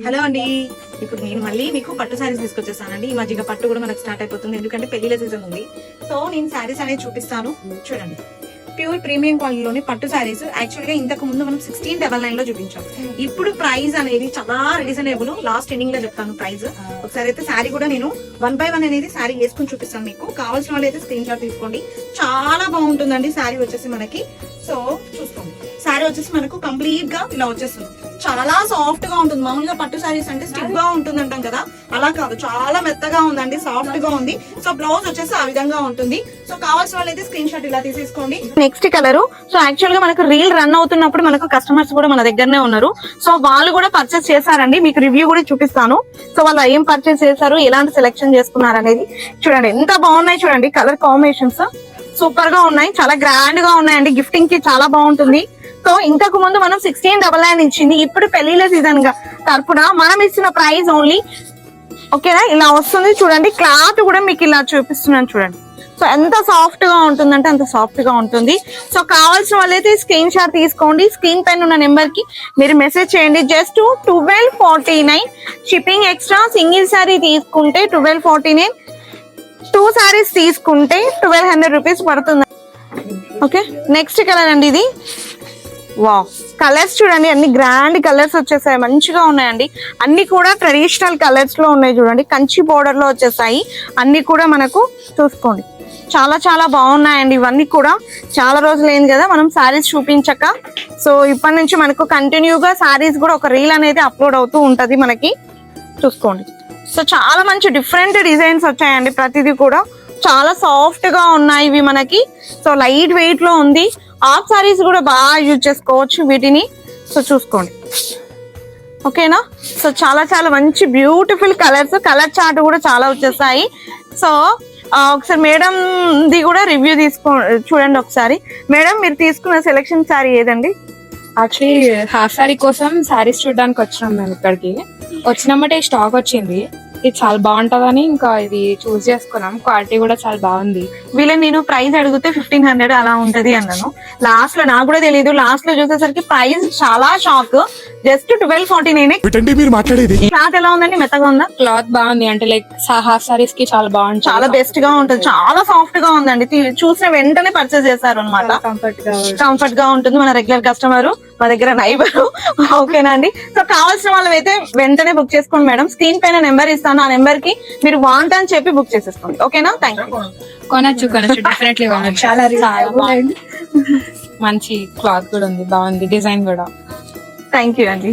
Hello అండి, ఇప్పుడు నేను మళ్ళీ మీకు పట్టు శారీస్ తీసుకొచ్చేసానండి. ఈ మధ్యగా పట్టు కూడా మనకు స్టార్ట్ అయిపోతుంది, ఎందుకంటే పెళ్లిల సీజన్ ఉంది. సో నేను శారీస్ అనేది చూపిస్తాను, చూడండి. ప్యూర్ ప్రీమియం క్వాలిటీలోని పట్టు శారీస్. యాక్చువల్ గా ఇంతకు ముందు మనం 1699 లో చూపించాం. ఇప్పుడు ప్రైస్ అనేది చాలా రీజనబుల్. లాస్ట్ ఎండింగ్ లో చెప్తాను ప్రైస్. ఒకసారి అయితే శారీ కూడా నేను 1 by 1 అనేది శారీ వేసుకుని చూపిస్తాను మీకు. కావాల్సిన వాళ్ళు అయితే స్క్రీన్ షాట్ తీసుకోండి. చాలా బాగుంటుందండి శారీ వచ్చేసి మనకి. సో చూసుకోండి, శారీ వచ్చేసి మనకు కంప్లీట్ గా ఇలా వచ్చేస్తుంది. చాలా సాఫ్ట్ గా ఉంటుంది. మామూలుగా పట్టు శారీస్ అంటే స్టిఫ్ గా ఉంటుంది అంటాం కదా, అలా కాదు, చాలా మెత్తగా ఉందండి, సాఫ్ట్ గా ఉంది. సో బ్లౌజ్ వచ్చేసి ఆ విధంగా ఉంటుంది. సో కావాల్సిన వాళ్ళు అయితే స్క్రీన్ షాట్ ఇలా తీసేసుకోండి. Next colour. సో యాక్చువల్ గా మనకు రీల్ రన్ అవుతున్నప్పుడు మనకు కస్టమర్స్ కూడా మన దగ్గరనే ఉన్నారు. సో వాళ్ళు కూడా పర్చేస్ చేశారండి, మీకు రివ్యూ కూడా చూపిస్తాను. సో వాళ్ళు ఏం పర్చేస్ చేశారు, ఎలాంటి సెలెక్షన్ చేసుకున్నారు అనేది చూడండి. ఎంత బాగున్నాయి చూడండి, కలర్ కాంబినేషన్స్ సూపర్ గా ఉన్నాయి, చాలా గ్రాండ్ గా ఉన్నాయండి. గిఫ్టింగ్ కి చాలా బాగుంటుంది. సో ఇంతకు ముందు మనం 1699 ఇచ్చింది, ఇప్పుడు పెళ్లిళ్ళ సీజన్ గా తరపున మనం ఇచ్చిన ప్రైస్ ఓన్లీ, ఓకేనా, ఇలా వస్తుంది చూడండి. క్లాత్ కూడా మీకు ఇలా చూపిస్తున్నాను చూడండి. సో ఎంత సాఫ్ట్ గా ఉంటుందంటే అంత సాఫ్ట్ గా ఉంటుంది. సో కావాల్సిన వాళ్ళైతే స్క్రీన్ షాట్ తీసుకోండి. స్క్రీన్ పైన ఉన్న నెంబర్ కి మీరు మెసేజ్ చేయండి. Just 1249 shipping extra. Single sari తీసుకుంటే 1249, 2 సారీస్ తీసుకుంటే 1200 రూపీస్ పడుతుంది. ఓకే, నెక్స్ట్ కలర్ అండి ఇది. వావ్, కలర్స్ చూడండి, అన్ని గ్రాండ్ కలర్స్ వచ్చేసాయి, మంచిగా ఉన్నాయండి. అన్ని కూడా ట్రెడిషనల్ కలర్స్ లో ఉన్నాయి చూడండి, కంచి బోర్డర్ లో వచ్చేసాయి అన్ని కూడా మనకు. చూసుకోండి, చాలా చాలా బాగున్నాయండి. ఇవన్నీ కూడా చాలా రోజులు అయింది కదా మనం శారీస్ చూపించక. సో ఇప్పటి నుంచి మనకు కంటిన్యూగా శారీస్ కూడా ఒక రీల్ అనేది అప్లోడ్ అవుతూ ఉంటది మనకి. చూసుకోండి, సో చాలా మంచి డిఫరెంట్ డిజైన్స్ వచ్చాయండి. ప్రతిదీ కూడా చాలా సాఫ్ట్ గా ఉన్నాయి ఇవి మనకి. సో లైట్ వెయిట్ లో ఉంది. హాఫ్ సారీస్ కూడా బాగా యూజ్ చేసుకోవచ్చు వీటిని. సో చూసుకోండి, ఓకేనా. సో చాలా చాలా మంచి బ్యూటిఫుల్ కలర్స్. కలర్ చార్ట్ కూడా చాలా వచ్చేసాయి. సో ఒకసారి మేడం ది కూడా రివ్యూ చూడండి ఒకసారి. మేడం, మీరు తీసుకున్న సెలెక్షన్ శారీ ఏదండి? యాక్చువల్లీ హాఫ్ సారీ కోసం శారీస్ చూడడానికి వచ్చినాం మేము ఇక్కడికి. వచ్చినామంటే స్టాక్ వచ్చింది, ఇది చాలా బాగుంటదని ఇంకా ఇది చూస్ చేసుకున్నాం. క్వాలిటీ కూడా చాలా బాగుంది. వీళ్ళని నేను ప్రైస్ అడిగితే 1500 అలా ఉంటది అన్నాను. లాస్ట్ లో నాకు కూడా తెలియదు, లాస్ట్ లో చూసేసరికి ప్రైస్ చాలా షాక్. జస్ట్ 1249. మీరు మాట్లాడేది క్లాత్ ఎలా ఉందండి? మెత్తగా ఉందా? క్లాత్ బాగుంది, అంటే లైక్ హాఫ్ సారీస్ కి చాలా బాగుంది, చాలా బెస్ట్ గా ఉంటుంది, చాలా సాఫ్ట్ గా ఉందండి. చూసిన వెంటనే పర్చేస్ చేస్తారు అనమాట. కంఫర్ట్ గా ఉంటుంది. మన రెగ్యులర్ కస్టమర్, మా దగ్గర నైబర్. ఓకేనా అండి. సో కావాల్సిన వాళ్ళు అయితే వెంటనే బుక్ చేసుకోండి మేడం. స్క్రీన్ పైన నెంబర్ ఇస్తాను, ఆ నెంబర్ కి మీరు వాంట్ అని చెప్పి బుక్ చేసేసుకోండి. ఓకేనా? Thank you. కొనొచ్చు డెఫినెట్లీ కొనొచ్చు. చాలా బాగుంది, మంచి క్లాత్ కూడా ఉంది, బాగుంది డిజైన్ కూడా. థ్యాంక్ యూ అండి.